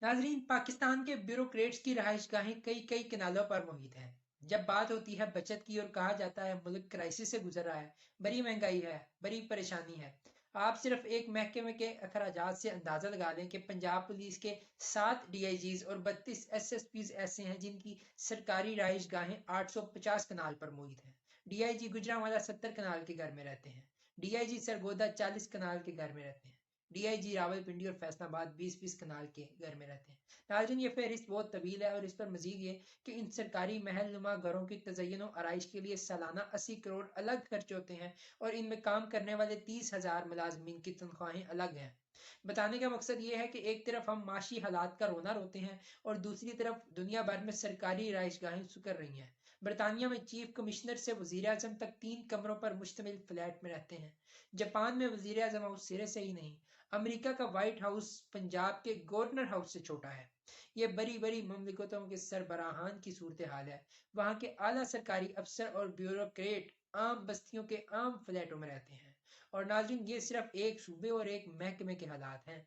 नाजरीन, पाकिस्तान के ब्यूरोक्रेट्स की रहाइश गाहें कई कई किनारों पर मुहित हैं। जब बात होती है बचत की और कहा जाता है मुल्क क्राइसिस से गुजर रहा है, बड़ी महंगाई है, बड़ी परेशानी है, आप सिर्फ एक महकमे के अखराजात से अंदाजा लगा लें कि पंजाब पुलिस के 7 डीआईजीज और 32 एसएसपीज ऐसे हैं जिनकी सरकारी रहाइश गाहें 850 कनाल पर मुहित हैं। डीआईजी गुजरांवाला 70 कनाल के घर में रहते हैं। डीआईजी सरगोदा 40 कनाल के घर में रहते हैं। डीआईजी रावलपिंडी और फैसलाबाद 20-20 कनाल के घर में रहते हैं। नाज़रीन, ये फहरिस्त बहुत तवील है और इस पर मजीद ये कि इन सरकारी महल नुमा घरों की तज़य्युन और आराइश के लिए सालाना 80 करोड़ अलग खर्च होते हैं और इनमें काम करने वाले 30,000 मुलाजमीन की तनख्वाहें अलग हैं। बताने का मकसद ये है कि एक तरफ हम माशी हालात का रोना रोते हैं और दूसरी तरफ दुनिया भर में सरकारी रहायशगाहें सुकर रही हैं। बरतानिया में चीफ कमिश्नर से वजीर आजम तक 3 कमरों पर मुश्तमिल फ्लैट में रहते हैं। जापान में वजीर आजम हाउस सिरे से ही नहीं, अमेरिका का व्हाइट हाउस पंजाब के गवर्नर हाउस से छोटा है। ये बड़ी बड़ी ममलिकतों के सरबराहान की सूरत हाल है। वहाँ के आला सरकारी अफसर और ब्यूरोक्रेट आम बस्तियों के आम फ्लैटों में रहते हैं। और नाज़रीन, ये सिर्फ एक सूबे और एक महकमे के हालात हैं।